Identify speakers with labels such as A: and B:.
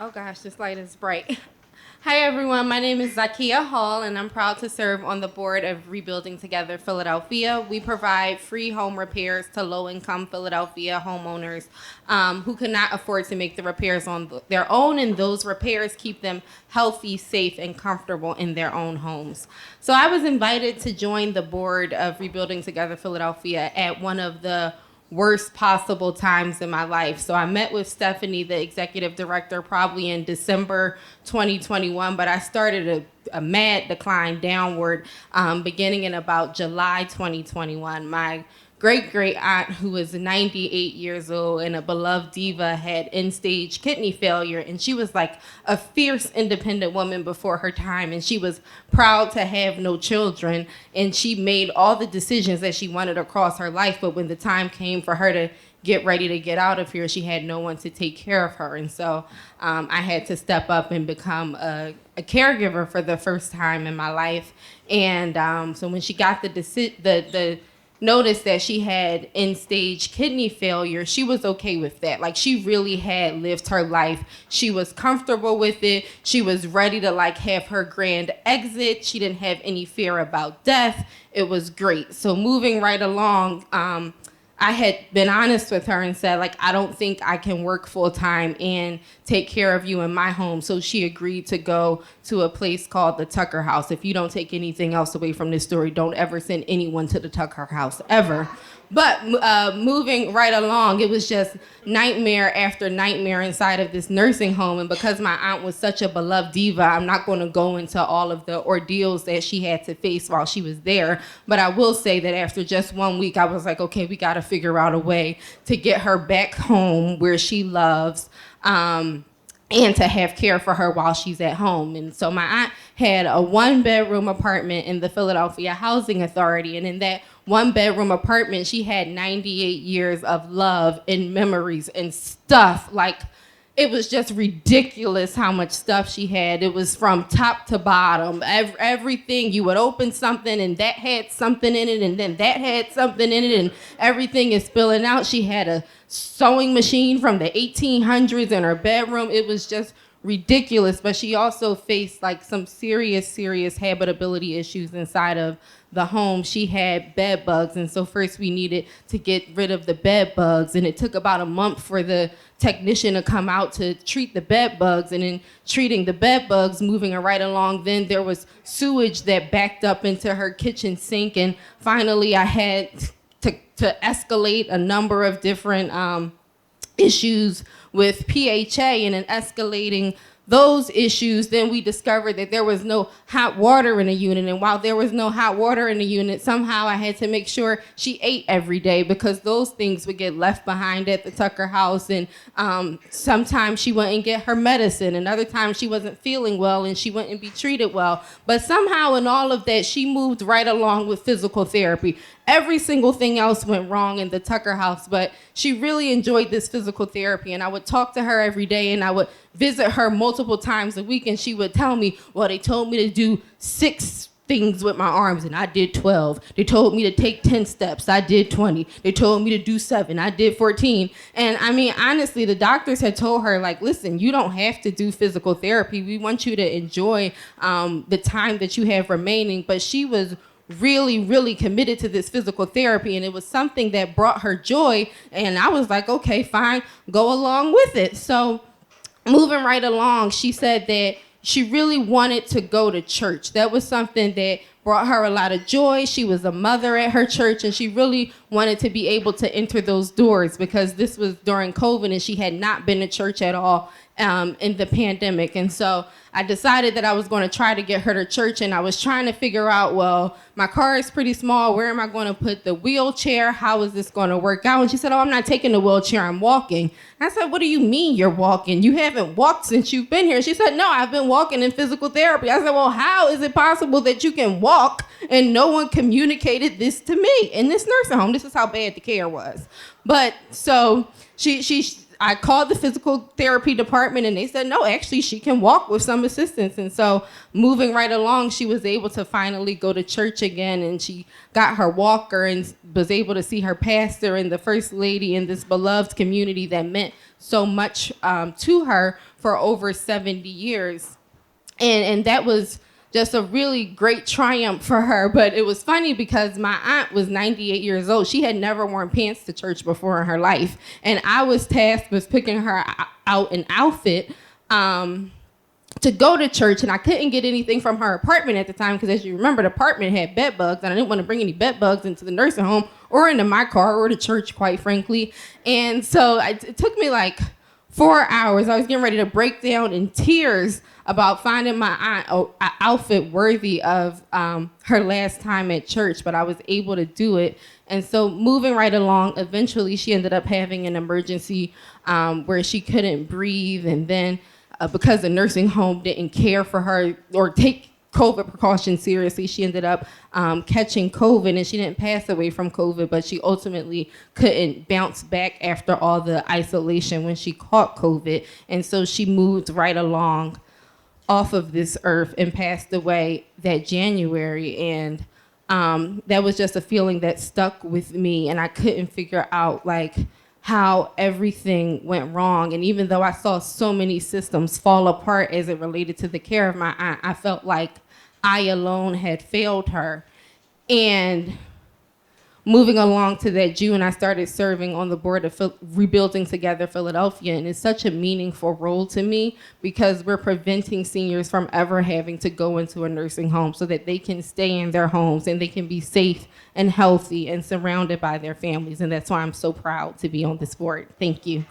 A: Oh gosh, this light is bright. Hi everyone, my name is Zakya Hall and I'm proud to serve on the board of Rebuilding Together Philadelphia. We provide free home repairs to low-income Philadelphia homeowners who cannot afford to make the repairs on their own, and those repairs keep them healthy, safe, and comfortable in their own homes. So I was invited to join the board of Rebuilding Together Philadelphia at one of the worst possible times in my life. So I met with Stephanie, the executive director, probably in December 2021, but I started a mad decline downward beginning in about July 2021. My great aunt, who was 98 years old and a beloved diva, had end-stage kidney failure, and she was like a fierce, independent woman before her time, and she was proud to have no children, and she made all the decisions that she wanted across her life, but when the time came for her to get ready to get out of here, she had no one to take care of her, and so I had to step up and become a caregiver for the first time in my life, and so when she got the notice that she had end-stage kidney failure, she was okay with that. Like, she really had lived her life. She was comfortable with it. She was ready to like have her grand exit. She didn't have any fear about death. It was great. So moving right along, I had been honest with her and said, like, I don't think I can work full time and take care of you in my home. So she agreed to go to a place called the Tucker House. If you don't take anything else away from this story, don't ever send anyone to the Tucker House, ever. But moving right along, it was just nightmare after nightmare inside of this nursing home. And because my aunt was such a beloved diva, I'm not going to go into all of the ordeals that she had to face while she was there. But I will say that after just 1 week, I was like, okay, we got to figure out a way to get her back home where she loves, and to have care for her while she's at home. And so my aunt had a 1-bedroom apartment in the Philadelphia Housing Authority. And in that 1-bedroom apartment, she had 98 years of love and memories and stuff. Like, it was just ridiculous how much stuff she had. It was from top to bottom. Everything, you would open something and that had something in it, and then that had something in it, and everything is spilling out. She had a sewing machine from the 1800s in her bedroom. It was just ridiculous, but she also faced like some serious habitability issues inside of the home. She had bed bugs, and so first we needed to get rid of the bed bugs, and it took about a month for the technician to come out to treat the bed bugs. And in treating the bed bugs, moving her right along, then there was sewage that backed up into her kitchen sink, and finally I had to escalate a number of different issues with PHA, and in escalating those issues, then we discovered that there was no hot water in the unit. And while there was no hot water in the unit, somehow I had to make sure she ate every day, because those things would get left behind at the Tucker House. And sometimes she wouldn't get her medicine, and other times she wasn't feeling well and she wouldn't be treated well. But somehow in all of that, she moved right along with physical therapy. Every single thing else went wrong in the Tucker House, but she really enjoyed this physical therapy. And I would talk to her every day, and I would visit her multiple times a week, and she would tell me, well, they told me to do 6 things with my arms, and I did 12. They told me to take 10 steps. I did 20. They told me to do 7. I did 14. And I mean, honestly, the doctors had told her, like, listen, you don't have to do physical therapy. We want you to enjoy the time that you have remaining. But she was really committed to this physical therapy, and it was something that brought her joy. And I was like, okay, fine, go along with it. So moving right along, she said that she really wanted to go to church. That was something that brought her a lot of joy. She was a mother at her church, and she really wanted to be able to enter those doors, because this was during COVID and she had not been to church at all in the pandemic. And so I decided that I was going to try to get her to church, and I was trying to figure out, well, my car is pretty small. Where am I going to put the wheelchair? How is this going to work out? And she said, oh, I'm not taking the wheelchair. I'm walking. I said, what do you mean you're walking? You haven't walked since you've been here. She said, no, I've been walking in physical therapy. I said, well, how is it possible that you can walk and no one communicated this to me in this nursing home? This is how bad the care was. But so she I called the physical therapy department and they said, no, actually she can walk with some assistance. And so moving right along, she was able to finally go to church again, and she got her walker and was able to see her pastor and the first lady in this beloved community that meant so much to her for over 70 years. And that was just a really great triumph for her. But it was funny because my aunt was 98 years old. She had never worn pants to church before in her life. And I was tasked with picking her out an outfit to go to church. And I couldn't get anything from her apartment at the time because, as you remember, the apartment had bed bugs. And I didn't want to bring any bed bugs into the nursing home or into my car or to church, quite frankly. And so it took me like 4 hours. I was getting ready to break down in tears about finding my aunt an outfit worthy of her last time at church, but I was able to do it. And so moving right along, eventually she ended up having an emergency where she couldn't breathe. And then because the nursing home didn't care for her or take COVID precautions seriously, she ended up catching COVID, and she didn't pass away from COVID, but she ultimately couldn't bounce back after all the isolation when she caught COVID. And so she moved right along off of this earth and passed away that January. And that was just a feeling that stuck with me, and I couldn't figure out like how everything went wrong. And even though I saw so many systems fall apart as it related to the care of my aunt, I felt like I alone had failed her. And moving along to that June, I started serving on the board of Rebuilding Together Philadelphia, and it's such a meaningful role to me because we're preventing seniors from ever having to go into a nursing home so that they can stay in their homes and they can be safe and healthy and surrounded by their families. And that's why I'm so proud to be on this board. Thank you.